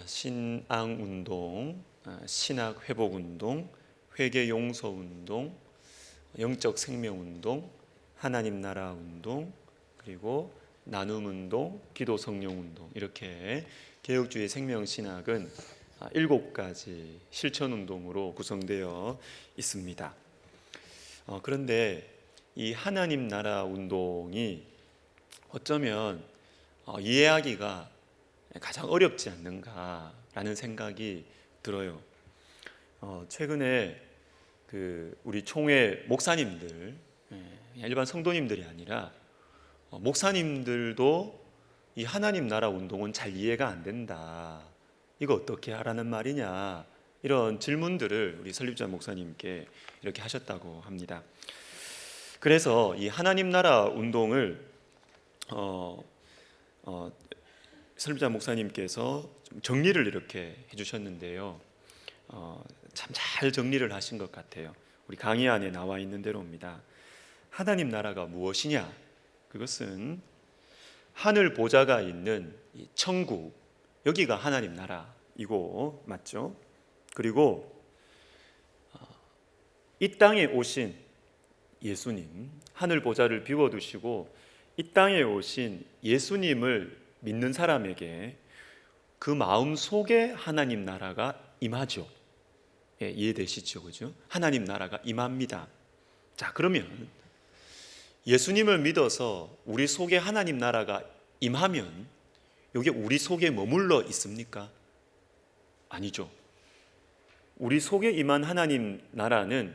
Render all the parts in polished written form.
신앙운동, 신학회복운동, 회개용서운동, 영적생명운동, 하나님나라운동, 그리고 나눔운동, 기도성령운동, 이렇게 개혁주의 생명신학은 7가지 실천운동으로 구성되어 있습니다. 그런데 이 하나님나라운동이 어쩌면 이해하기가 가장 어렵지 않는가라는 생각이 들어요. 최근에 우리 총회 목사님들, 일반 성도님들이 아니라 목사님들도 이 하나님 나라 운동은 잘 이해가 안 된다, 이거 어떻게 하라는 말이냐, 이런 질문들을 우리 설립자 목사님께 이렇게 하셨다고 합니다. 그래서 이 하나님 나라 운동을 설립자 목사님께서 좀 정리를 이렇게 해주셨는데요, 참 잘 정리를 하신 것 같아요. 우리 강의 안에 나와 있는 대로입니다. 하나님 나라가 무엇이냐? 그것은 하늘 보좌가 있는 이 천국, 여기가 하나님 나라이고, 맞죠? 그리고 이 땅에 오신 예수님, 하늘 보좌를 비워두시고 이 땅에 오신 예수님을 믿는 사람에게 그 마음 속에 하나님 나라가 임하죠. 이해되시죠? 그죠? 하나님 나라가 임합니다. 자, 그러면 예수님을 믿어서 우리 속에 하나님 나라가 임하면 이게 우리 속에 머물러 있습니까? 아니죠. 우리 속에 임한 하나님 나라는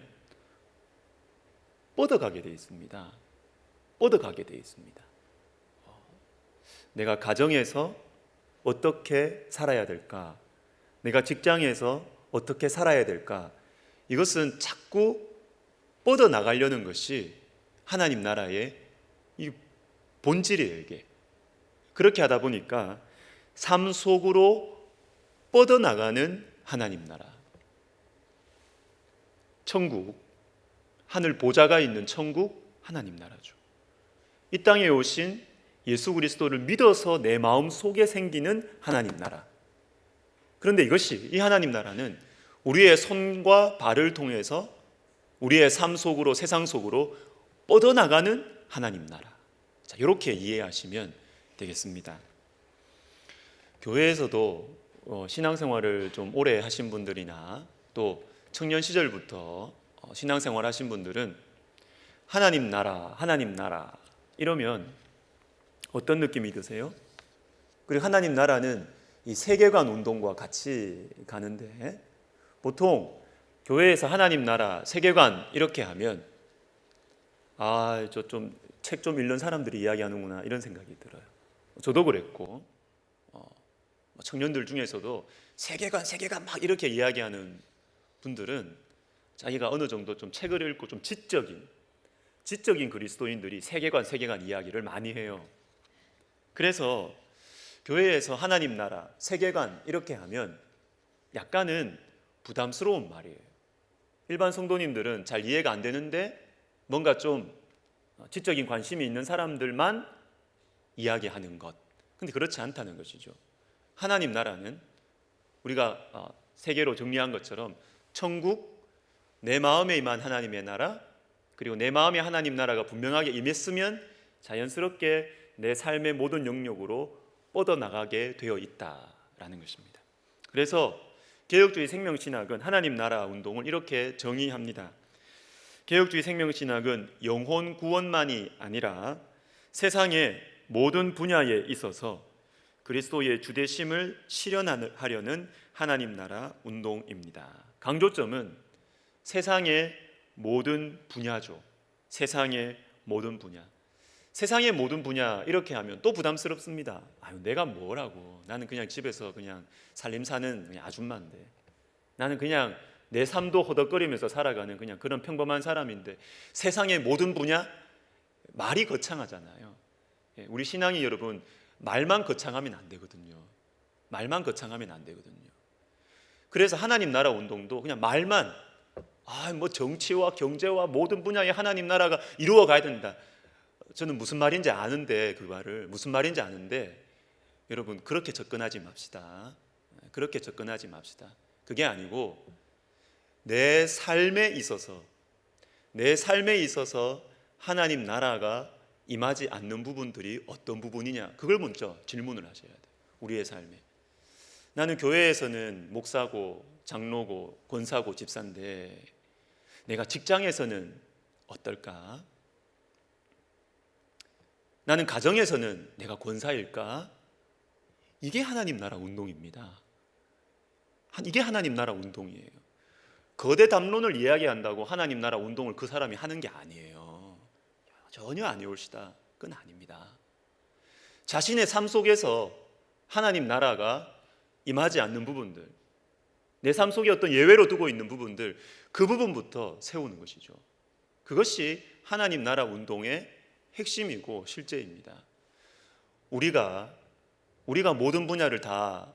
뻗어가게 되어 있습니다. 뻗어가게 되어 있습니다. 내가 가정에서 어떻게 살아야 될까? 내가 직장에서 어떻게 살아야 될까? 이것은 자꾸 뻗어나가려는 것이 하나님 나라의 이 본질이에요. 이게 그렇게 하다 보니까 삶 속으로 뻗어나가는 하나님 나라, 천국, 하늘 보좌가 있는 천국, 하나님 나라죠. 이 땅에 오신 예수 그리스도를 믿어서 내 마음 속에 생기는 하나님 나라. 그런데 이 하나님 나라는 우리의 손과 발을 통해서 우리의 삶 속으로, 세상 속으로 뻗어나가는 하나님 나라. 자, 이렇게 이해하시면 되겠습니다. 교회에서도 신앙생활을 좀 오래 하신 분들이나 또 청년 시절부터 신앙생활 하신 분들은 하나님 나라 이러면 어떤 느낌이 드세요? 그리고 하나님 나라는 이 세계관 운동과 같이 가는데, 보통 교회에서 하나님 나라, 세계관 이렇게 하면 저 좀 책 좀 읽는 사람들이 이야기하는구나, 이런 생각이 들어요. 저도 그랬고, 청년들 중에서도 세계관 막 이렇게 이야기하는 분들은 자기가 어느 정도 좀 책을 읽고 좀 지적인 그리스도인들이 세계관 이야기를 많이 해요. 그래서 교회에서 하나님 나라, 세계관 이렇게 하면 약간은 부담스러운 말이에요. 일반 성도님들은 잘 이해가 안 되는데 뭔가 좀 지적인 관심이 있는 사람들만 이야기하는 것. 근데 그렇지 않다는 것이죠. 하나님 나라는 우리가 세계로 정리한 것처럼 천국, 내 마음에 임한 하나님의 나라, 그리고 내 마음에 하나님 나라가 분명하게 임했으면 자연스럽게 내 삶의 모든 영역으로 뻗어나가게 되어 있다라는 것입니다. 그래서 개혁주의 생명신학은 하나님 나라 운동을 이렇게 정의합니다. 개혁주의 생명신학은 영혼 구원만이 아니라 세상의 모든 분야에 있어서 그리스도의 주되심을 실현하려는 하나님 나라 운동입니다. 강조점은 세상의 모든 분야죠. 세상의 모든 분야. 세상의 모든 분야 이렇게 하면 또 부담스럽습니다. 내가 뭐라고? 나는 그냥 집에서 그냥 살림 사는 그냥 아줌마인데, 나는 그냥 내 삶도 허덕거리면서 살아가는 그냥 그런 평범한 사람인데 세상의 모든 분야? 말이 거창하잖아요. 우리 신앙이 여러분 말만 거창하면 안 되거든요. 말만 거창하면 안 되거든요. 그래서 하나님 나라 운동도 그냥 말만 정치와 경제와 모든 분야의 하나님 나라가 이루어가야 된다. 저는 무슨 말인지 아는데 여러분 그렇게 접근하지 맙시다. 그렇게 접근하지 맙시다. 그게 아니고 내 삶에 있어서 하나님 나라가 임하지 않는 부분들이 어떤 부분이냐, 그걸 먼저 질문을 하셔야 돼요. 우리의 삶에 나는 교회에서는 목사고 장로고 권사고 집사인데 내가 직장에서는 어떨까? 나는 가정에서는 내가 권사일까? 이게 하나님 나라 운동입니다. 이게 하나님 나라 운동이에요. 거대 담론을 이야기한다고 하나님 나라 운동을 그 사람이 하는 게 아니에요. 전혀 아니올시다. 그건 아닙니다. 자신의 삶 속에서 하나님 나라가 임하지 않는 부분들, 내 삶 속에 어떤 예외로 두고 있는 부분들, 그 부분부터 세우는 것이죠. 그것이 하나님 나라 운동의 핵심이고 실제입니다. 우리가 모든 분야를 다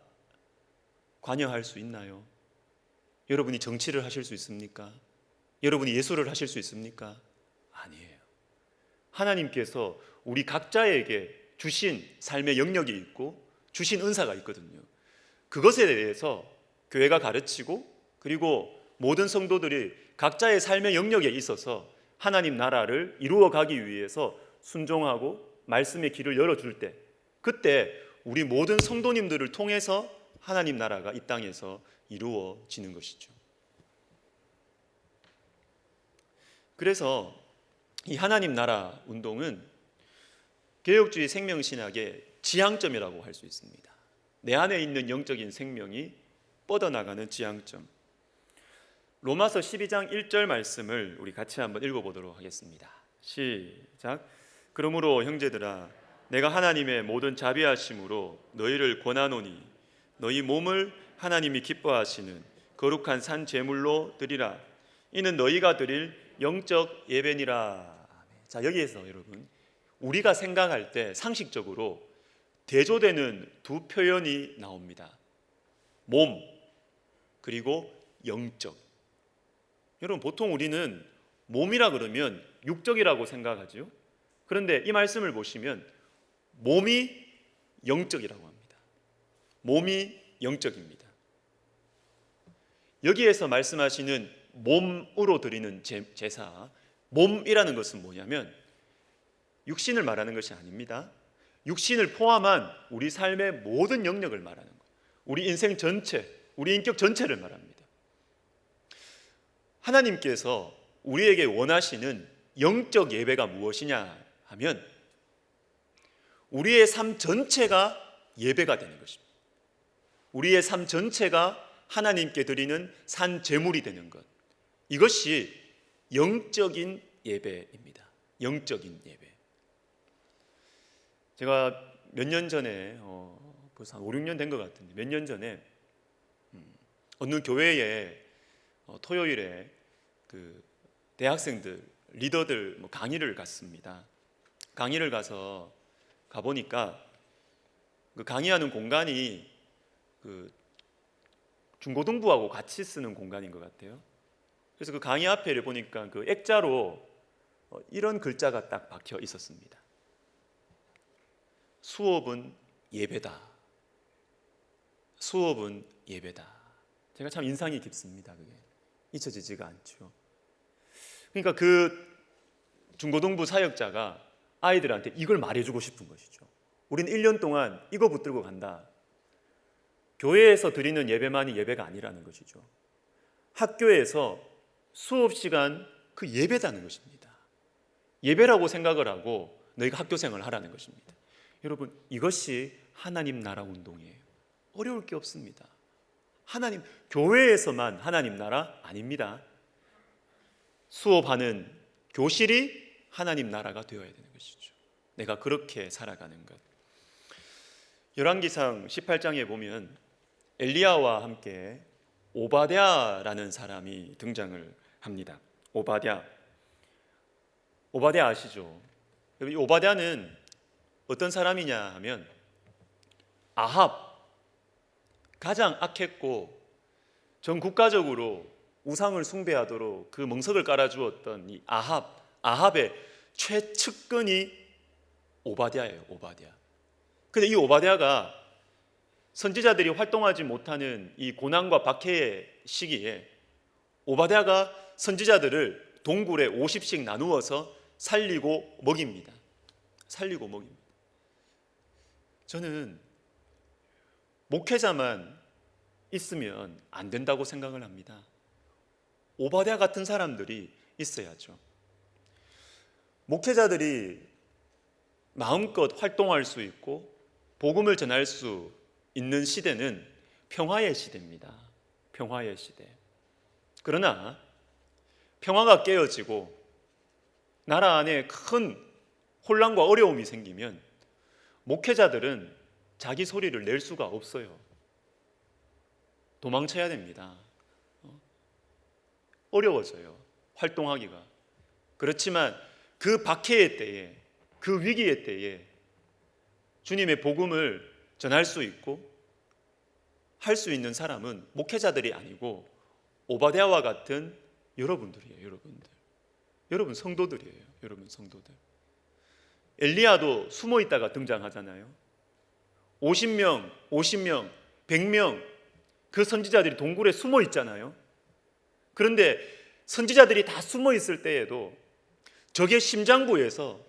관여할 수 있나요? 여러분이 정치를 하실 수 있습니까? 여러분이 예술을 하실 수 있습니까? 아니에요. 하나님께서 우리 각자에게 주신 삶의 영역이 있고 주신 은사가 있거든요. 그것에 대해서 교회가 가르치고, 그리고 모든 성도들이 각자의 삶의 영역에 있어서 하나님 나라를 이루어 가기 위해서 순종하고 말씀의 길을 열어줄 때, 그때 우리 모든 성도님들을 통해서 하나님 나라가 이 땅에서 이루어지는 것이죠. 그래서 이 하나님 나라 운동은 개혁주의 생명신학의 지향점이라고 할 수 있습니다. 내 안에 있는 영적인 생명이 뻗어나가는 지향점. 로마서 12장 1절 말씀을 우리 같이 한번 읽어보도록 하겠습니다. 시작. 그러므로 형제들아, 내가 하나님의 모든 자비하심으로 너희를 권하노니 너희 몸을 하나님이 기뻐하시는 거룩한 산 제물로 드리라. 이는 너희가 드릴 영적 예배니라. 자, 여기에서 여러분, 우리가 생각할 때 상식적으로 대조되는 두 표현이 나옵니다. 몸, 그리고 영적. 여러분, 보통 우리는 몸이라 그러면 육적이라고 생각하죠. 그런데 이 말씀을 보시면 몸이 영적이라고 합니다. 몸이 영적입니다. 여기에서 말씀하시는 몸으로 드리는 제사, 몸이라는 것은 뭐냐면 육신을 말하는 것이 아닙니다. 육신을 포함한 우리 삶의 모든 영역을 말하는 거예요. 우리 인생 전체, 우리 인격 전체를 말합니다. 하나님께서 우리에게 원하시는 영적 예배가 무엇이냐 하면 우리의 삶 전체가 예배가 되는 것입니다. 우리의 삶 전체가 하나님께 드리는 산 제물이 되는 것, 이것이 영적인 예배입니다. 영적인 예배. 제가 몇 년 전에 벌써 한 5, 6년 된 것 같은데, 몇 년 전에 어느 교회에 토요일에 그 대학생들, 리더들 강의를 갔습니다. 강의를 가보니까 그 강의하는 공간이 그 중고등부하고 같이 쓰는 공간인 것 같아요. 그래서 그 강의 앞에를 보니까 그 액자로 이런 글자가 딱 박혀 있었습니다. 수업은 예배다. 수업은 예배다. 제가 참 인상이 깊습니다. 그게 잊혀지지가 않죠. 그러니까 그 중고등부 사역자가 아이들한테 이걸 말해주고 싶은 것이죠. 우리는 1년 동안 이거 붙들고 간다. 교회에서 드리는 예배만이 예배가 아니라는 것이죠. 학교에서 수업 시간 그 예배다는 것입니다. 예배라고 생각을 하고 너희가 학교 생활을 하라는 것입니다. 여러분, 이것이 하나님 나라 운동이에요. 어려울 게 없습니다. 교회에서만 하나님 나라 아닙니다. 수업하는 교실이 하나님 나라가 되어야 되는 것이죠. 내가 그렇게 살아가는 것. 열왕기상 18장에 보면 엘리야와 함께 오바댜라는 사람이 등장을 합니다. 오바댜 아시죠? 이 오바댜는 어떤 사람이냐 하면 아합, 가장 악했고 전 국가적으로 우상을 숭배하도록 그 멍석을 깔아주었던 이 아합의 최측근이 오바댜예요. 오바댜. 근데 이 오바댜가 선지자들이 활동하지 못하는 이 고난과 박해의 시기에 오바댜가 선지자들을 동굴에 50씩 나누어서 살리고 먹입니다. 살리고 먹입니다. 저는 목회자만 있으면 안 된다고 생각을 합니다. 오바댜 같은 사람들이 있어야죠. 목회자들이 마음껏 활동할 수 있고 복음을 전할 수 있는 시대는 평화의 시대입니다. 평화의 시대. 그러나 평화가 깨어지고 나라 안에 큰 혼란과 어려움이 생기면 목회자들은 자기 소리를 낼 수가 없어요. 도망쳐야 됩니다. 어려워져요. 활동하기가. 그렇지만 그 박해의 때에, 그 위기의 때에 주님의 복음을 전할 수 있고 할 수 있는 사람은 목회자들이 아니고 오바댜와 같은 여러분들이에요. 여러분 성도들이에요. 여러분 성도들. 엘리야도 숨어 있다가 등장하잖아요. 50명, 100명 그 선지자들이 동굴에 숨어 있잖아요. 그런데 선지자들이 다 숨어 있을 때에도 적의 심장부에서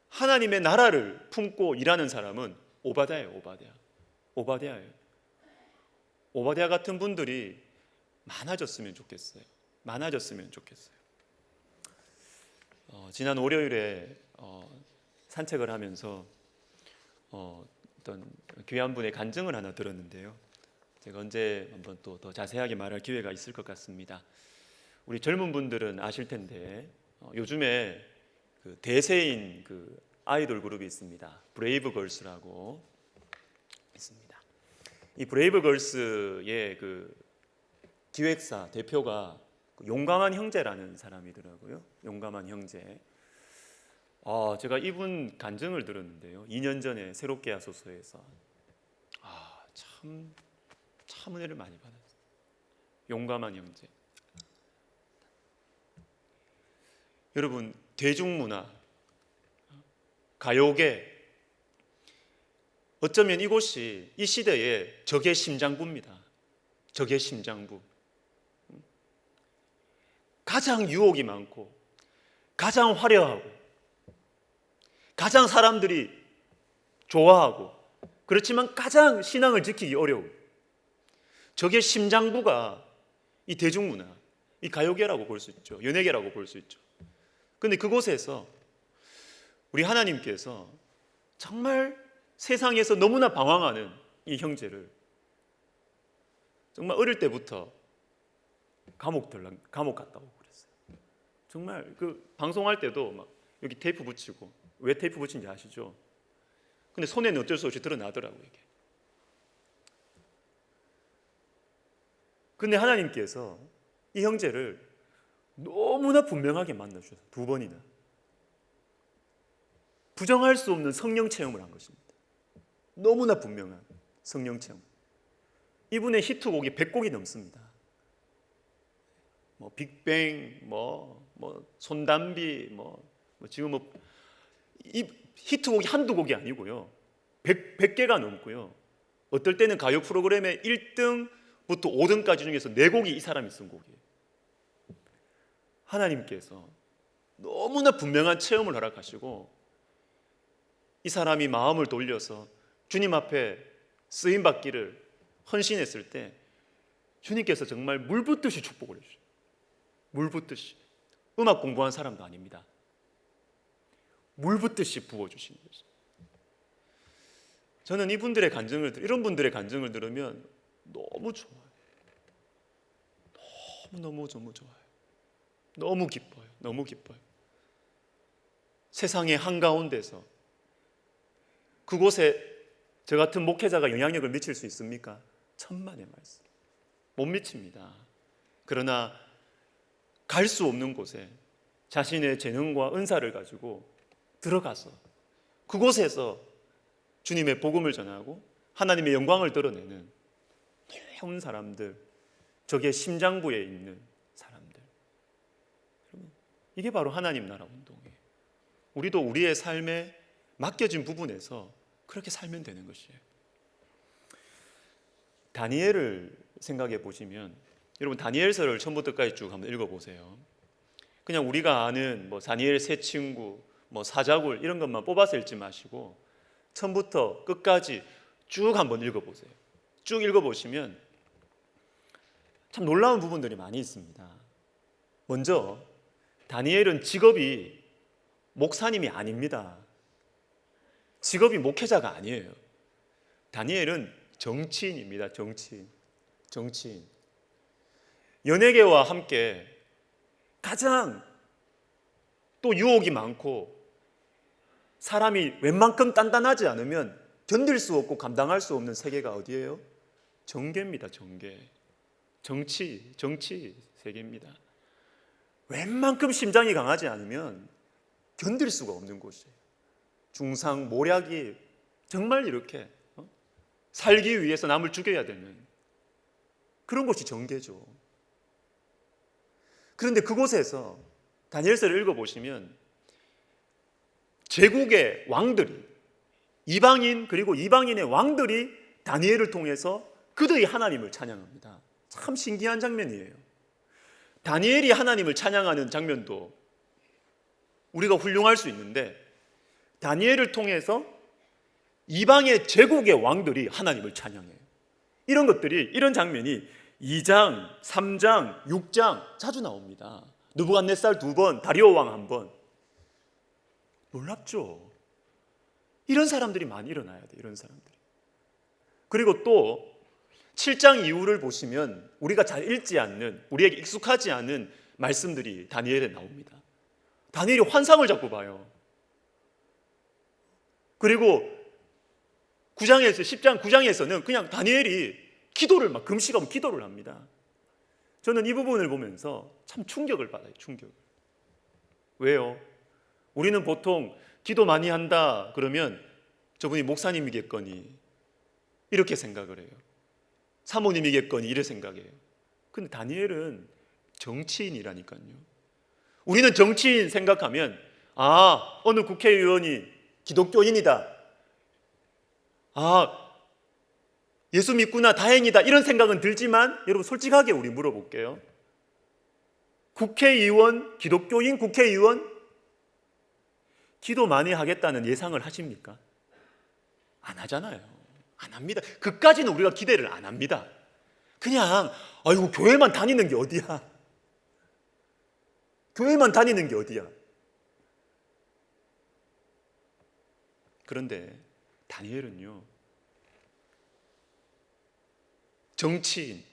하나님의 나라를 품고 일하는 사람은 오바댜예요. 오바댜예요. 오바댜 같은 분들이 많아졌으면 좋겠어요. 지난 월요일에 산책을 하면서 어떤 귀한 분의 간증을 하나 들었는데요. 제가 언제 한번 또 더 자세하게 말할 기회가 있을 것 같습니다. 우리 젊은 분들은 아실 텐데 요즘에 그 대세인 그 아이돌 그룹이 있습니다. 브레이브걸스라고 있습니다. 이 브레이브걸스의 그 기획사 대표가 용감한 형제라는 사람이더라고요. 용감한 형제. 제가 이분 간증을 들었는데요. 2년 전에 새롭게 하소서에서 참 은혜를 많이 받았어요. 용감한 형제. 여러분, 대중문화, 가요계, 어쩌면 이곳이 이 시대의 적의 심장부입니다. 적의 심장부. 가장 유혹이 많고 가장 화려하고 가장 사람들이 좋아하고 그렇지만 가장 신앙을 지키기 어려운 적의 심장부가 이 대중문화, 이 가요계라고 볼 수 있죠. 연예계라고 볼 수 있죠. 그런데 그곳에서 우리 하나님께서 정말 세상에서 너무나 방황하는 이 형제를 정말 어릴 때부터 감옥 갔다 오고 그랬어요. 정말 그 방송할 때도 막 여기 테이프 붙이고, 왜 테이프 붙인지 아시죠? 근데 손에는 어쩔 수 없이 드러나더라고요, 이게. 근데 하나님께서 이 형제를 너무나 분명하게 만나주셔서 2번이나 부정할 수 없는 성령 체험을 한 것입니다. 너무나 분명한 성령 체험. 이분의 히트곡이 100곡이 넘습니다. 뭐 빅뱅, 손담비, 지금 이 히트곡이 한두 곡이 아니고요. 100개가 넘고요. 어떨 때는 가요 프로그램의 1등부터 5등까지 중에서 4곡이 이 사람이 쓴 곡이에요. 하나님께서 너무나 분명한 체험을 허락하시고 이 사람이 마음을 돌려서 주님 앞에 쓰임 받기를 헌신했을 때 주님께서 정말 물 붓듯이 축복을 해주셔요. 물 붓듯이. 음악 공부한 사람도 아닙니다. 물 붓듯이 부어주시는 거죠. 저는 이런 분들의 간증을 들으면 너무 좋아요. 너무 좋아요. 너무 기뻐요. 세상의 한가운데서 그곳에 저 같은 목회자가 영향력을 미칠 수 있습니까? 천만의 말씀. 못 미칩니다. 그러나 갈 수 없는 곳에 자신의 재능과 은사를 가지고 들어가서 그곳에서 주님의 복음을 전하고 하나님의 영광을 드러내는 놀라운 사람들, 적의 심장부에 있는 사람들. 이게 바로 하나님 나라 운동이에요. 우리도 우리의 삶에 맡겨진 부분에서 그렇게 살면 되는 것이에요. 다니엘을 생각해 보시면, 여러분 다니엘서를 처음부터까지 쭉 한번 읽어보세요. 그냥 우리가 아는 뭐 다니엘 세 친구, 뭐 사자굴 이런 것만 뽑아서 읽지 마시고 처음부터 끝까지 쭉 한번 읽어보세요. 쭉 읽어보시면 참 놀라운 부분들이 많이 있습니다. 먼저 다니엘은 직업이 목사님이 아닙니다. 직업이 목회자가 아니에요. 다니엘은 정치인입니다. 정치인. 연예계와 함께 가장 또 유혹이 많고 사람이 웬만큼 단단하지 않으면 견딜 수 없고 감당할 수 없는 세계가 어디예요? 정계입니다. 정치 세계입니다. 웬만큼 심장이 강하지 않으면 견딜 수가 없는 곳이에요. 중상 모략이 정말 이렇게 살기 위해서 남을 죽여야 되는 그런 곳이 정계죠. 그런데 그곳에서 다니엘서를 읽어보시면 제국의 왕들이, 이방인 그리고 이방인의 왕들이 다니엘을 통해서 그들이 하나님을 찬양합니다. 참 신기한 장면이에요. 다니엘이 하나님을 찬양하는 장면도 우리가 훌륭할 수 있는데, 다니엘을 통해서 이방의 제국의 왕들이 하나님을 찬양해요. 이런 장면이 2장, 3장, 6장 자주 나옵니다. 느부갓네살 2번, 다리오 왕 1번. 놀랍죠? 이런 사람들이 많이 일어나야 돼, 이런 사람들이. 그리고 또 7장 이후를 보시면 우리가 잘 읽지 않는, 우리에게 익숙하지 않은 말씀들이 다니엘에 나옵니다. 다니엘이 환상을 자꾸 봐요. 그리고 10장 9장에서는 그냥 다니엘이 기도를 막 금식하면 기도를 합니다. 저는 이 부분을 보면서 참 충격을 받아요. 충격을. 왜요? 우리는 보통 기도 많이 한다 그러면 저분이 목사님이겠거니 이렇게 생각을 해요. 사모님이겠거니 이렇게 생각해요. 근데 다니엘은 정치인이라니까요. 우리는 정치인 생각하면 어느 국회의원이 기독교인이다, 예수 믿구나, 다행이다, 이런 생각은 들지만 여러분 솔직하게 우리 물어볼게요. 국회의원, 기독교인 국회의원 기도 많이 하겠다는 예상을 하십니까? 안 하잖아요. 안 합니다. 그까지는 우리가 기대를 안 합니다. 그냥 아이고 교회만 다니는 게 어디야? 교회만 다니는 게 어디야? 그런데 다니엘은요, 정치인,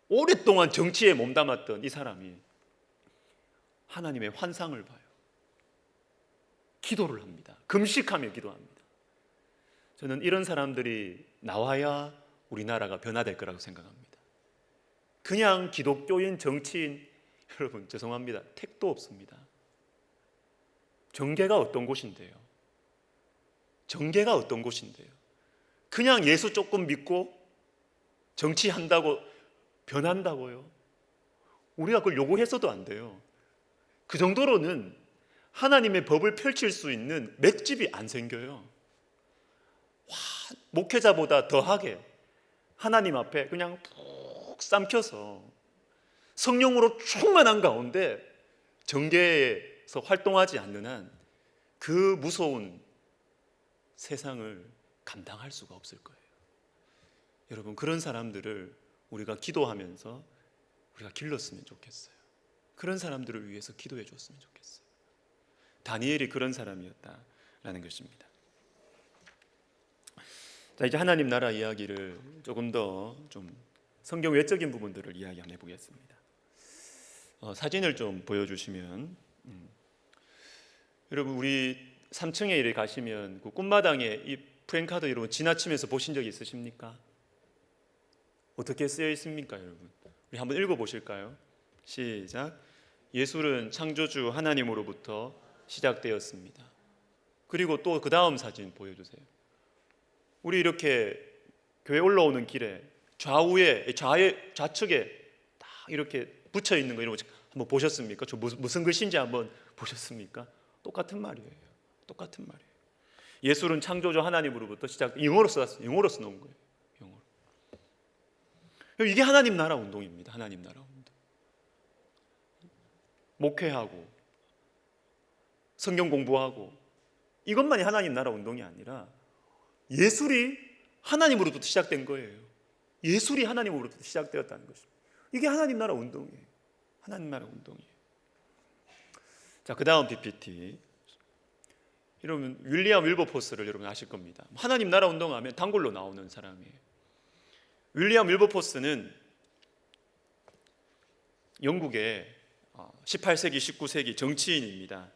오랫동안 정치에 몸담았던 이 사람이 하나님의 환상을 봐요. 기도를 합니다. 금식하며 기도합니다. 저는 이런 사람들이 나와야 우리나라가 변화될 거라고 생각합니다. 그냥 기독교인, 정치인, 여러분 죄송합니다. 택도 없습니다. 정계가 어떤 곳인데요? 정계가 어떤 곳인데요? 그냥 예수 조금 믿고 정치한다고 변한다고요? 우리가 그걸 요구해서도 안 돼요. 그 정도로는 하나님의 법을 펼칠 수 있는 맷집이 안 생겨요. 목회자보다 더하게 하나님 앞에 그냥 푹 삼켜서 성령으로 충만한 가운데 정계에서 활동하지 않는 한 그 무서운 세상을 감당할 수가 없을 거예요. 여러분, 그런 사람들을 우리가 기도하면서 우리가 길렀으면 좋겠어요. 그런 사람들을 위해서 기도해 줬으면 좋겠어요. 다니엘이 그런 사람이었다라는 것입니다. 자, 이제 하나님 나라 이야기를 조금 더 좀 성경 외적인 부분들을 이야기 한번 해보겠습니다. 사진을 좀 보여주시면, 여러분 우리 3층에 이렇게 가시면 그 꿈마당에 이 프랭카드 여러분 지나치면서 보신 적 있으십니까? 어떻게 쓰여 있습니까, 여러분? 우리 한번 읽어보실까요? 시작. 예술은 창조주 하나님으로부터 시작되었습니다. 그리고 또 그 다음 사진 보여주세요. 우리 이렇게 교회 올라오는 길에 좌측에 딱 이렇게 붙여 있는 거 이런 거 한번 보셨습니까? 저 무슨 글씨인지 한번 보셨습니까? 똑같은 말이에요. 똑같은 말이에요. 예술은 창조주 하나님으로부터 시작. 영어로 써놨어요. 영어로 써놓은 거예요. 영어로. 이게 하나님 나라 운동입니다. 하나님 나라 운동. 목회하고 성경 공부하고 이것만이 하나님 나라 운동이 아니라 예술이 하나님으로부터 시작된 거예요. 예술이 하나님으로부터 시작되었다는 것입니다. 이게 하나님 나라 운동이에요. 하나님 나라 운동이에요. 자, 그 다음 PPT. 여러분 윌리엄 윌버포스를 여러분 아실 겁니다. 하나님 나라 운동하면 단골로 나오는 사람이에요. 윌리엄 윌버포스는 영국의 18세기, 19세기 정치인입니다.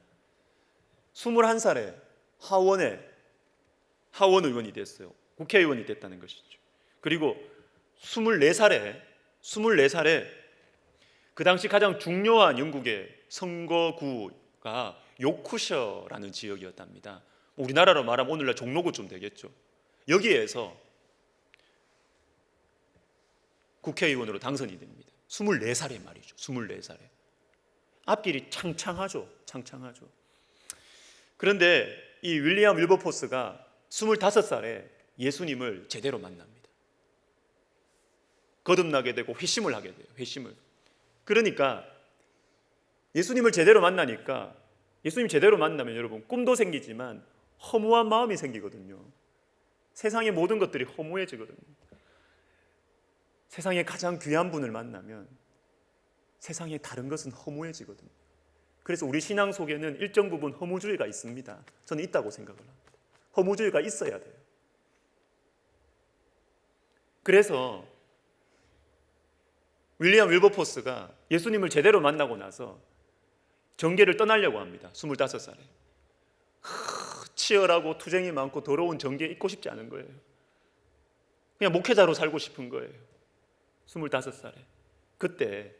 21살에 하원 의원이 됐어요. 국회의원이 됐다는 것이죠. 그리고 24살에 그 당시 가장 중요한 영국의 선거구가 요크셔라는 지역이었답니다. 우리나라로 말하면 오늘날 종로구쯤 되겠죠. 여기에서 국회의원으로 당선이 됩니다. 24살에 말이죠. 24살에. 앞길이 창창하죠. 그런데 이 윌리엄 윌버포스가 25살에 예수님을 제대로 만납니다. 거듭나게 되고 회심을 하게 돼요. 회심을. 그러니까 예수님을 제대로 만나니까 예수님 제대로 만나면 여러분 꿈도 생기지만 허무한 마음이 생기거든요. 세상의 모든 것들이 허무해지거든요. 세상에 가장 귀한 분을 만나면 세상에 다른 것은 허무해지거든요. 그래서 우리 신앙 속에는 일정 부분 허무주의가 있습니다. 저는 있다고 생각을 합니다. 허무주의가 있어야 돼요. 그래서 윌리엄 윌버포스가 예수님을 제대로 만나고 나서 정계를 떠나려고 합니다. 25살에. 치열하고 투쟁이 많고 더러운 정계에 있고 싶지 않은 거예요. 그냥 목회자로 살고 싶은 거예요. 25살에. 그때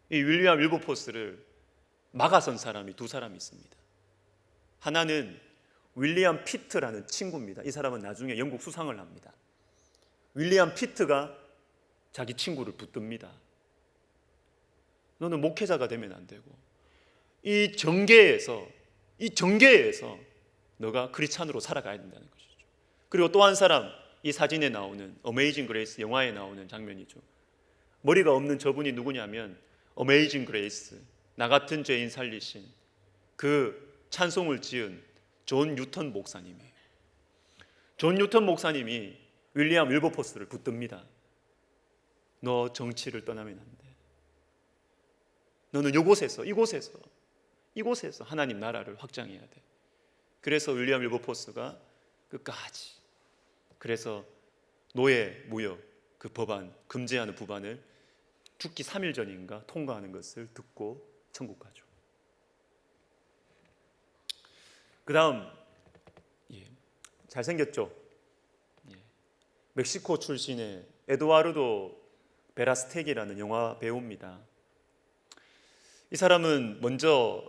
이 윌리엄 윌버포스를 막아선 사람이 두 사람이 있습니다. 하나는 윌리엄 피트라는 친구입니다. 이 사람은 나중에 영국 수상을 합니다. 윌리엄 피트가 자기 친구를 붙듭니다. 너는 목회자가 되면 안 되고 이 정계에서 너가 크리스찬으로 살아가야 된다는 것이죠. 그리고 또 한 사람, 이 사진에 나오는 어메이징 그레이스 영화에 나오는 장면이죠. 머리가 없는 저분이 누구냐면 어메이징 그레이스, 나 같은 죄인 살리신 그 찬송을 지은 존 뉴턴 목사님이에요. 존 뉴턴 목사님이 윌리엄 윌버포스를 붙듭니다. 너 정치를 떠나면 안 돼. 너는 이곳에서 하나님 나라를 확장해야 돼. 그래서 윌리엄 윌버포스가 끝까지, 그래서 노예 무역 그 법안, 금지하는 법안을 죽기 3일 전인가 통과하는 것을 듣고 천국 가죠. 그 다음 잘생겼죠? 멕시코 출신의 에두아르도 베라스텍이라는 영화 배우입니다. 이 사람은 먼저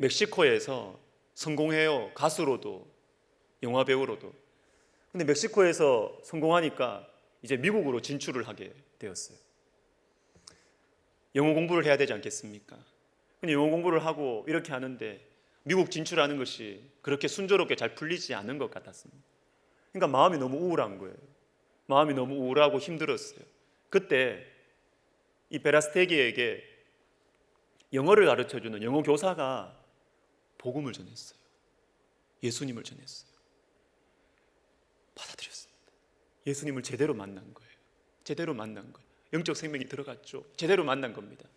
멕시코에서 성공해요. 가수로도 영화 배우로도. 근데 멕시코에서 성공하니까 이제 미국으로 진출을 하게 되었어요. 영어 공부를 해야 되지 않겠습니까? 근데 영어 공부를 하고 이렇게 하는데 미국 진출하는 것이 그렇게 순조롭게 잘 풀리지 않은 것 같았습니다. 그러니까 마음이 너무 우울한 거예요. 마음이 너무 우울하고 힘들었어요. 그때 이 베라스테기에게 영어를 가르쳐주는 영어 교사가 복음을 전했어요. 예수님을 전했어요. 받아들였습니다. 예수님을 제대로 만난 거예요. 제대로 만난 거예요. 영적 생명이 들어갔죠. 제대로 만난 겁니다.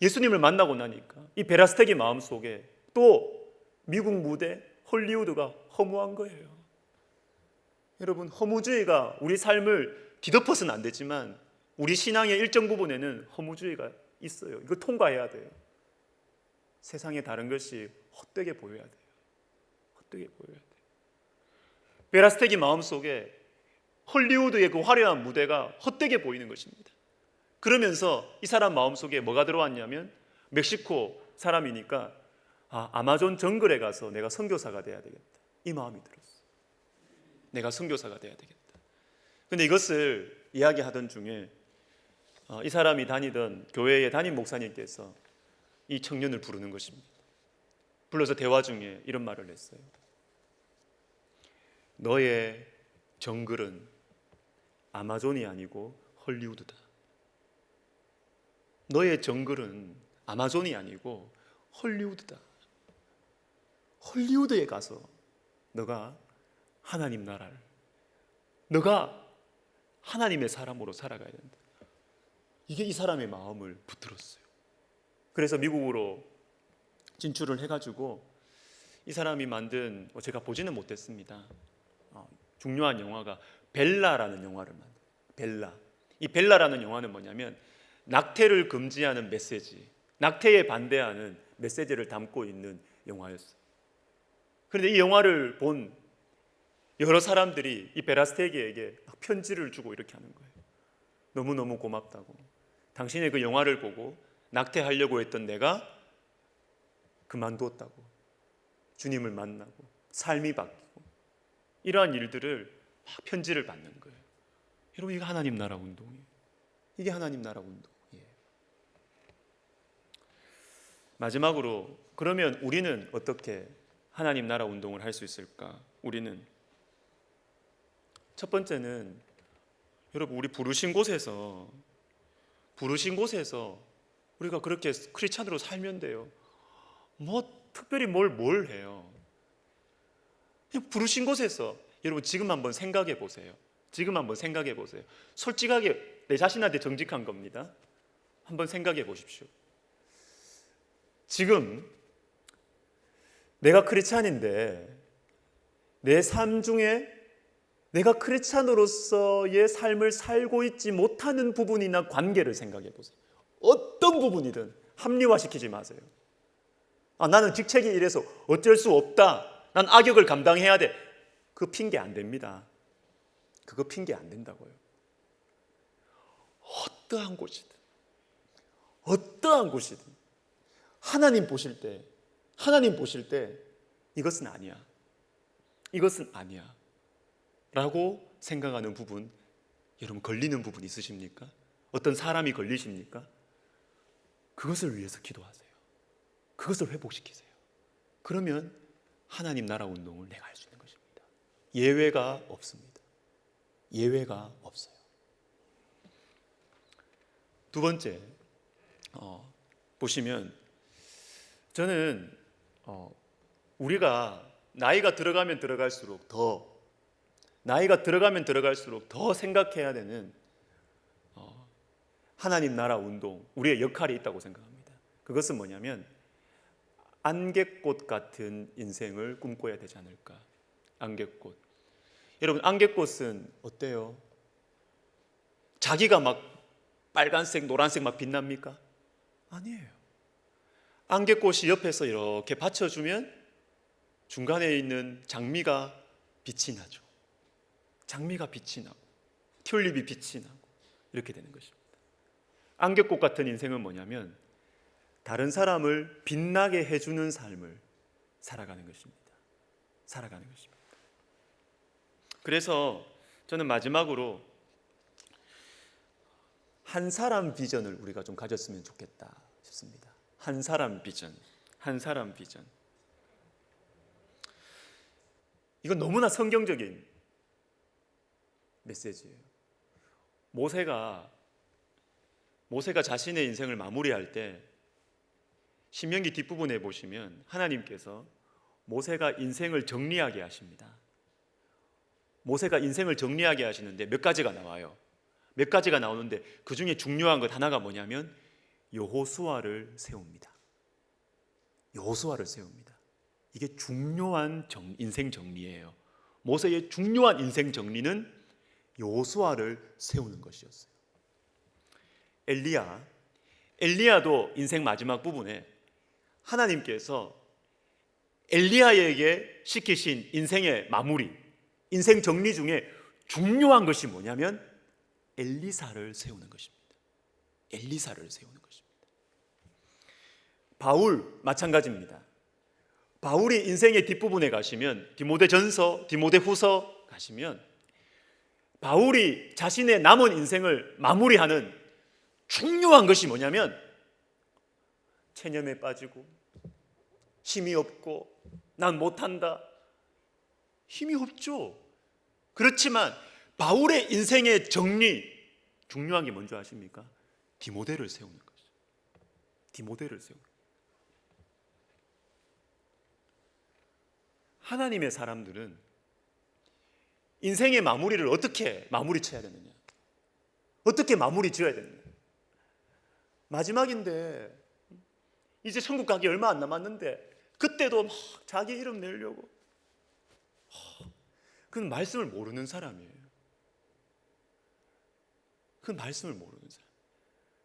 예수님을 만나고 나니까 이 베라스텍의 마음속에 또 미국 무대 헐리우드가 허무한 거예요. 여러분, 허무주의가 우리 삶을 뒤덮어서는 안 되지만 우리 신앙의 일정 부분에는 허무주의가 있어요. 이거 통과해야 돼요. 세상에 다른 것이 헛되게 보여야 돼요. 헛되게 보여야 돼요. 베라스텍의 마음속에 헐리우드의 그 화려한 무대가 헛되게 보이는 것입니다. 그러면서 이 사람 마음속에 뭐가 들어왔냐면 멕시코 사람이니까 아마존 정글에 가서 내가 선교사가 돼야 되겠다. 이 마음이 들었어요. 내가 선교사가 돼야 되겠다. 근데 이것을 이야기하던 중에 이 사람이 다니던 교회의 담임 목사님께서 이 청년을 부르는 것입니다. 불러서 대화 중에 이런 말을 했어요. 너의 정글은 아마존이 아니고 헐리우드다. 너의 정글은 아마존이 아니고 헐리우드다. 헐리우드에 가서 너가 하나님 나라를, 너가 하나님의 사람으로 살아가야 된다. 이게 이 사람의 마음을 붙들었어요. 그래서 미국으로 진출을 해가지고 이 사람이 만든, 제가 보지는 못했습니다. 중요한 영화가 벨라라는 영화를 만든. 벨라. 이 벨라라는 영화는 뭐냐면 낙태를 금지하는 메시지, 낙태에 반대하는 메시지를 담고 있는 영화였어요. 그런데 이 영화를 본 여러 사람들이 이 베라스테기에게 편지를 주고 이렇게 하는 거예요. 너무너무 고맙다고. 당신의 그 영화를 보고 낙태하려고 했던 내가 그만두었다고. 주님을 만나고 삶이 바뀌고 이러한 일들을 막 편지를 받는 거예요. 여러분, 이게 하나님 나라 운동이에요. 이게 하나님 나라 운동이에요. 마지막으로, 그러면 우리는 어떻게 하나님 나라 운동을 할 수 있을까? 우리는 첫 번째는, 여러분, 우리 부르신 곳에서 우리가 그렇게 크리스찬으로 살면 돼요. 뭐 특별히 뭘 해요. 그냥 부르신 곳에서. 여러분, 지금 한번 생각해 보세요. 솔직하게 내 자신한테 정직한 겁니다. 한번 생각해 보십시오. 지금 내가 크리스찬인데 내 삶 중에 내가 크리스찬으로서의 삶을 살고 있지 못하는 부분이나 관계를 생각해 보세요. 어떤 부분이든 합리화시키지 마세요. 나는 직책이 이래서 어쩔 수 없다. 난 악역을 감당해야 돼. 그 핑계 안 됩니다. 그거 핑계 안 된다고요. 어떠한 곳이든 하나님 보실 때 이것은 아니야 라고 생각하는 부분, 여러분 걸리는 부분 있으십니까? 어떤 사람이 걸리십니까? 그것을 위해서 기도하세요. 그것을 회복시키세요. 그러면 하나님 나라 운동을 내가 할 수 있는 것입니다. 예외가 없습니다. 예외가 없어요. 두 번째, 보시면 저는 우리가 나이가 들어가면 들어갈수록 더 생각해야 되는 하나님 나라 운동, 우리의 역할이 있다고 생각합니다. 그것은 뭐냐면 안개꽃 같은 인생을 꿈꿔야 되지 않을까. 안개꽃. 여러분, 안개꽃은 어때요? 자기가 막 빨간색, 노란색 막 빛납니까? 아니에요. 안개꽃이 옆에서 이렇게 받쳐주면 중간에 있는 장미가 빛이 나죠. 장미가 빛이 나고 튤립이 빛이 나고 이렇게 되는 것입니다. 안개꽃 같은 인생은 뭐냐면 다른 사람을 빛나게 해주는 삶을 살아가는 것입니다. 그래서 저는 마지막으로 한 사람 비전을 우리가 좀 가졌으면 좋겠다 싶습니다. 한 사람 비전. 이건 너무나 성경적인 메시지예요. 모세가 자신의 인생을 마무리할 때 신명기 뒷부분에 보시면 하나님께서 모세가 인생을 정리하게 하십니다. 모세가 인생을 정리하게 하시는데 몇 가지가 나와요. 몇 가지가 나오는데 그 중에 중요한 것 하나가 뭐냐면 여호수아를 세웁니다. 이게 중요한 인생 정리예요. 모세의 중요한 인생 정리는 여호수아를 세우는 것이었어요. 엘리야도 인생 마지막 부분에 하나님께서 엘리야에게 시키신 인생의 마무리, 인생 정리 중에 중요한 것이 뭐냐면 엘리사를 세우는 것입니다. 바울 마찬가지입니다. 바울이 인생의 뒷부분에 가시면 디모데전서, 디모데후서 가시면 바울이 자신의 남은 인생을 마무리하는 중요한 것이 뭐냐면 체념에 빠지고 힘이 없고 난 못한다. 힘이 없죠. 그렇지만 바울의 인생의 정리, 중요한 게 뭔지 아십니까? 디모데를 세우는 것이죠. 모델을 세우고, 하나님의 사람들은 인생의 마무리를 어떻게 마무리 쳐야 되느냐, 어떻게 마무리 지어야 되느냐. 마지막인데 이제 천국 가기 얼마 안 남았는데 그때도 막 자기 이름 내려고. 그건 말씀을 모르는 사람이에요. 그건 말씀을 모르는 사람.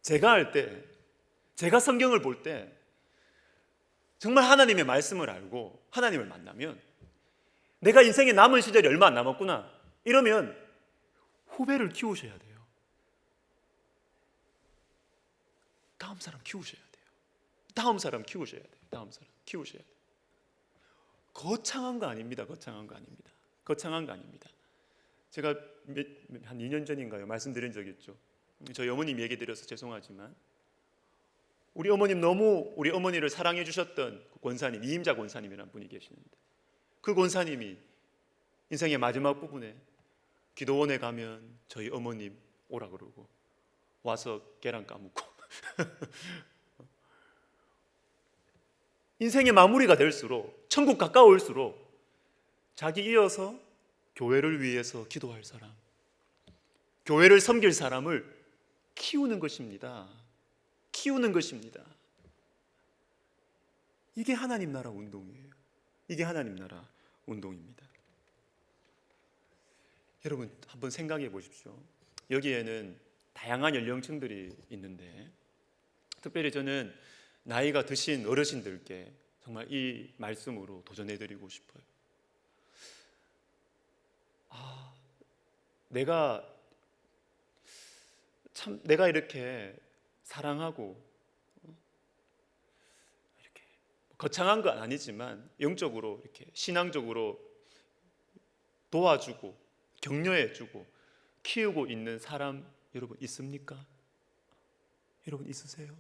제가 할 때, 제가 성경을 볼 때 정말 하나님의 말씀을 알고 하나님을 만나면 내가 인생에 남은 시절이 얼마 안 남았구나 이러면 후배를 키우셔야 돼요. 다음 사람 키우셔야 돼요. 다음 사람 키우셔야 돼요. 다음 사람 키우셔야 돼요. 거창한 거 아닙니다. 거창한 거 아닙니다. 거창한 거 아닙니다. 제가 한 2년 전인가요? 말씀드린 적 있죠. 저희 어머님 얘기 드려서 죄송하지만 우리 어머님 너무 우리 어머니를 사랑해 주셨던 그 권사님, 이임자 권사님이라는 분이 계시는데 그 권사님이 인생의 마지막 부분에 기도원에 가면 저희 어머님 오라 그러고 와서 계란 까먹고 인생의 마무리가 될수록, 천국 가까울수록 자기 이어서 교회를 위해서 기도할 사람, 교회를 섬길 사람을 키우는 것입니다. 키우는 것입니다. 이게 하나님 나라 운동이에요. 이게 하나님 나라 운동입니다. 여러분 한번 생각해 보십시오. 여기에는 다양한 연령층들이 있는데 특별히 저는 나이가 드신 어르신들께 정말 이 말씀으로 도전해 드리고 싶어요. 내가 이렇게 사랑하고 이렇게 거창한 건 아니지만 영적으로 이렇게 신앙적으로 도와주고 격려해주고 키우고 있는 사람 여러분 있습니까? 여러분 있으세요?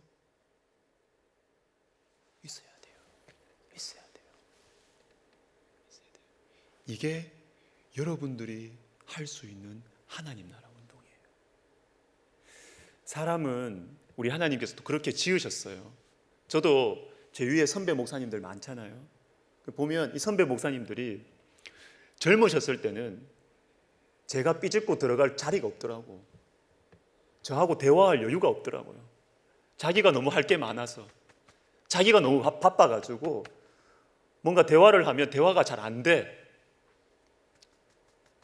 있어야 돼요. 있어야 돼요. 있어야 돼요. 이게 여러분들이 할 수 있는 하나님 나라 운동이에요. 사람은 우리 하나님께서도 그렇게 지으셨어요. 저도 제 위에 선배 목사님들 많잖아요. 보면 이 선배 목사님들이 젊으셨을 때는 제가 삐집고 들어갈 자리가 없더라고. 저하고 대화할 여유가 없더라고요. 자기가 너무 할 게 많아서, 자기가 너무 바빠가지고 뭔가 대화를 하면 대화가 잘 안 돼.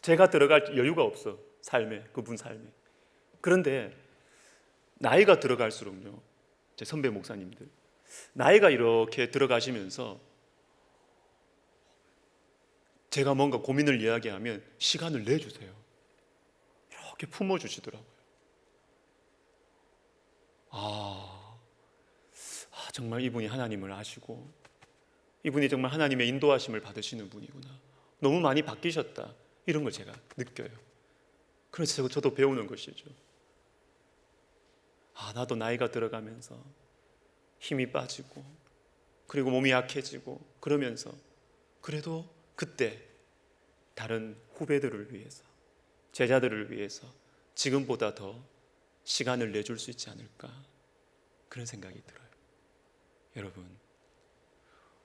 제가 들어갈 여유가 없어, 삶에, 그분 삶에. 그런데 나이가 들어갈수록요, 제 선배 목사님들 나이가 이렇게 들어가시면서 제가 뭔가 고민을 이야기하면 시간을 내주세요. 이렇게 품어주시더라고요. 정말 이분이 하나님을 아시고 이분이 정말 하나님의 인도하심을 받으시는 분이구나. 너무 많이 바뀌셨다. 이런 걸 제가 느껴요. 그래서 저도 배우는 것이죠. 나도 나이가 들어가면서 힘이 빠지고 그리고 몸이 약해지고 그러면서 그래도 그때 다른 후배들을 위해서, 제자들을 위해서 지금보다 더 시간을 내줄 수 있지 않을까, 그런 생각이 들어요. 여러분,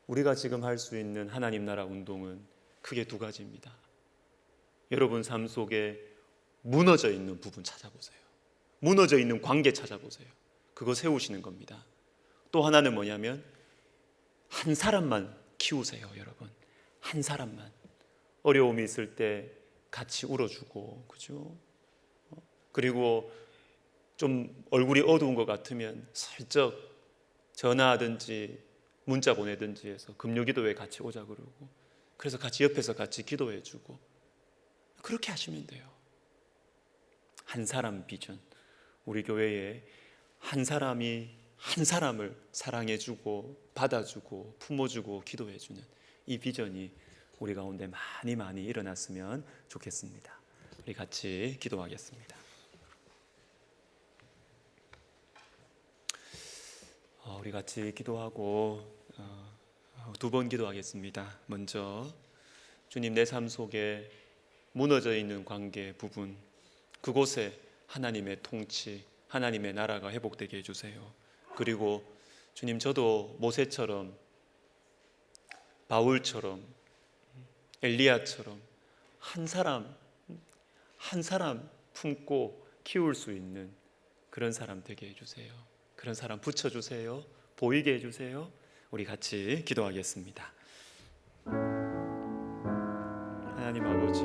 우리가 지금 할 수 있는 하나님 나라 운동은 크게 두 가지입니다. 여러분 삶 속에 무너져 있는 부분 찾아보세요. 무너져 있는 관계 찾아보세요. 그거 세우시는 겁니다. 또 하나는 뭐냐면 한 사람만 키우세요. 여러분, 한 사람만. 어려움이 있을 때 같이 울어주고, 그죠? 그리고 좀 얼굴이 어두운 것 같으면 슬쩍 전화하든지 문자 보내든지 해서 금요기도회 같이 오자 그러고, 그래서 같이 옆에서 같이 기도해주고, 그렇게 하시면 돼요. 한 사람 비전. 우리 교회에 한 사람이 한 사람을 사랑해주고 받아주고 품어주고 기도해주는 이 비전이 우리 가운데 많이 많이 일어났으면 좋겠습니다. 우리 같이 기도하겠습니다. 우리 같이 기도하고 두 번 기도하겠습니다. 먼저 주님, 내 삶 속에 무너져 있는 관계 부분, 그곳에 하나님의 통치, 하나님의 나라가 회복되게 해주세요. 그리고 주님, 저도 모세처럼, 바울처럼, 엘리야처럼 한 사람 한 사람 품고 키울 수 있는 그런 사람 되게 해주세요. 그런 사람 붙여주세요. 보이게 해주세요. 우리 같이 기도하겠습니다. 하나님 아버지,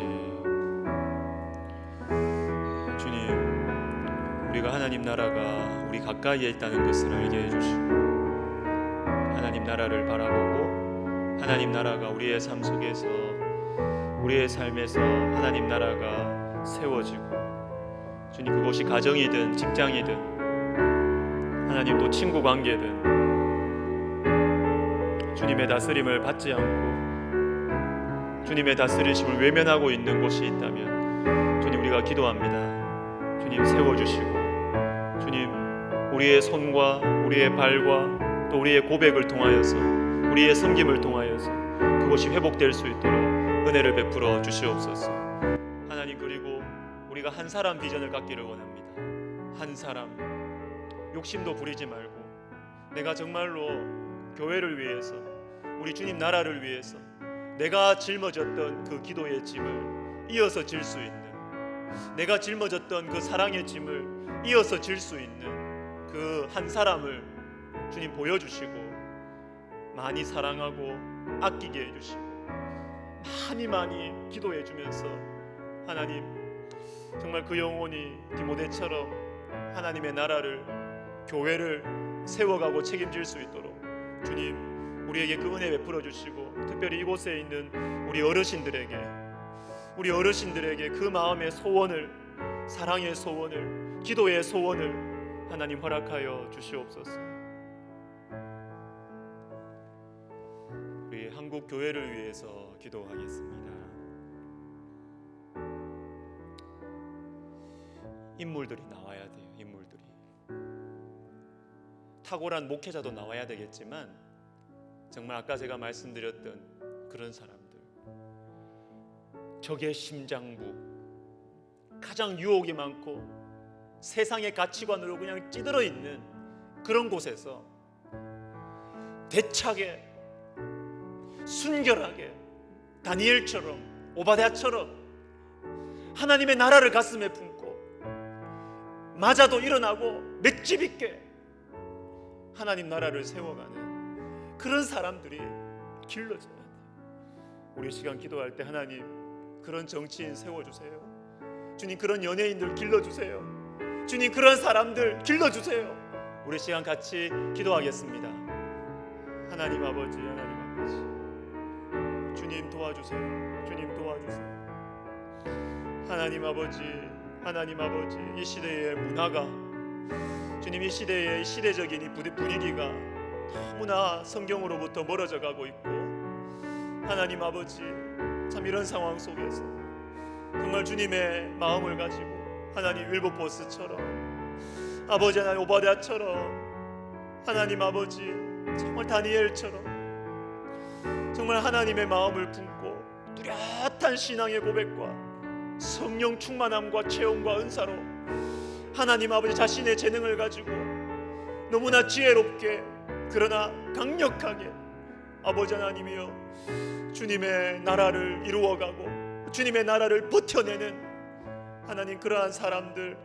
주님, 우리가 하나님 나라가 우리 가까이에 있다는 것을 알게 해주시고, 하나님 나라를 바라보고 하나님 나라가 우리의 삶 속에서, 우리의 삶에서 하나님 나라가 세워지고, 주님, 그것이 가정이든 직장이든 하나님 또 친구 관계든 주님의 다스림을 받지 않고 주님의 다스리심을 외면하고 있는 곳이 있다면 주님, 우리가 기도합니다. 주님, 세워주시고, 주님, 우리의 손과 우리의 발과 또 우리의 고백을 통하여서, 우리의 섬김을 통하여서 그것이 회복될 수 있도록 은혜를 베풀어 주시옵소서. 하나님, 그리고 우리가 한 사람 비전을 갖기를 원합니다. 한 사람, 욕심도 부리지 말고 내가 정말로 교회를 위해서, 우리 주님 나라를 위해서 내가 짊어졌던 그 기도의 짐을 이어서 질 수 있는, 내가 짊어졌던 그 사랑의 짐을 이어서 질 수 있는 그 한 사람을 주님 보여주시고, 많이 사랑하고 아끼게 해주시고, 많이 기도해 주면서 하나님, 정말 그 영혼이 디모데처럼 하나님의 나라를, 교회를 세워가고 책임질 수 있도록 주님, 우리에게 그 은혜 베풀어 주시고, 특별히 이곳에 있는 우리 어르신들에게 그 마음의 소원을, 사랑의 소원을, 기도의 소원을 하나님 허락하여 주시옵소서. 우리 한국 교회를 위해서 기도하겠습니다. 인물들이 나와야 돼요. 인물들이, 탁월한 목회자도 나와야 되겠지만, 정말 아까 제가 말씀드렸던 그런 사람들, 적의 심장부, 가장 유혹이 많고 세상의 가치관으로 그냥 찌들어 있는 그런 곳에서 대차게, 순결하게, 다니엘처럼, 오바댜처럼 하나님의 나라를 가슴에 품고 맞아도 일어나고 맷집 있게 하나님 나라를 세워가는 그런 사람들이 길러져야 돼요. 우리 시간 기도할 때 하나님, 그런 정치인 세워주세요. 주님, 그런 연예인들 길러주세요. 주님, 그런 사람들 길러주세요. 우리 시간 같이 기도하겠습니다. 하나님 아버지, 하나님 아버지, 주님 도와주세요. 주님 도와주세요. 하나님 아버지, 하나님 아버지, 이 시대의 문화가, 주님, 이 시대의 시대적인 이 분위기가 너무나 성경으로부터 멀어져 가고 있고, 하나님 아버지, 참 이런 상황 속에서 정말 주님의 마음을 가지고 하나님, 윌버포스처럼, 아버지 하나님, 오바댜처럼, 하나님 아버지, 정말 다니엘처럼 정말 하나님의 마음을 품고 뚜렷한 신앙의 고백과 성령 충만함과 체험과 은사로 하나님 아버지, 자신의 재능을 가지고 너무나 지혜롭게, 그러나 강력하게 아버지 하나님이여, 주님의 나라를 이루어가고 주님의 나라를 버텨내는 하나님, 그러한 사람들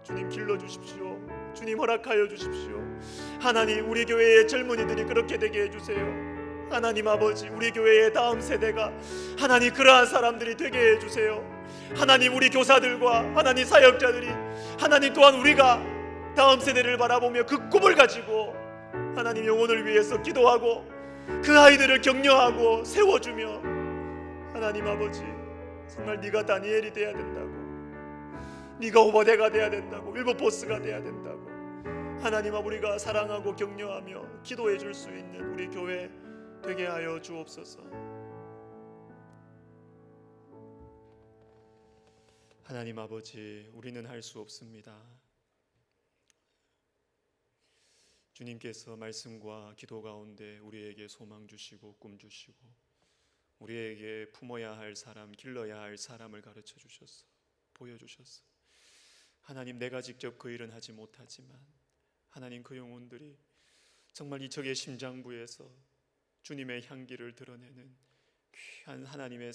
주님 길러주십시오. 주님 허락하여 주십시오. 하나님, 우리 교회의 젊은이들이 그렇게 되게 해주세요. 하나님 아버지, 우리 교회의 다음 세대가 하나님 그러한 사람들이 되게 해주세요. 하나님, 우리 교사들과 하나님 사역자들이, 하나님 또한 우리가 다음 세대를 바라보며 그 꿈을 가지고 하나님 영혼을 위해서 기도하고 그 아이들을 격려하고 세워주며, 하나님 아버지, 정말 네가 다니엘이 돼야 된다고, 네가 오바댜가 돼야 된다고, 윌버포스가 돼야 된다고 하나님 아버지, 우리가 사랑하고 격려하며 기도해 줄 수 있는 우리 교회 되게 하여 주옵소서. 하나님 아버지, 우리는 할 수 없습니다. 주님께서 말씀과 기도 가운데 우리에게 소망 주시고 꿈 주시고 우리에게 품어야 할 사람, 길러야 할 사람을 가르쳐 주셨어, 보여주셨어. 하나님, 내가 직접 그 일은 하지 못하지만 하나님, 그 영혼들이 정말 이 적의 심장부에서 주님의 향기를 드러내는 귀한 하나님의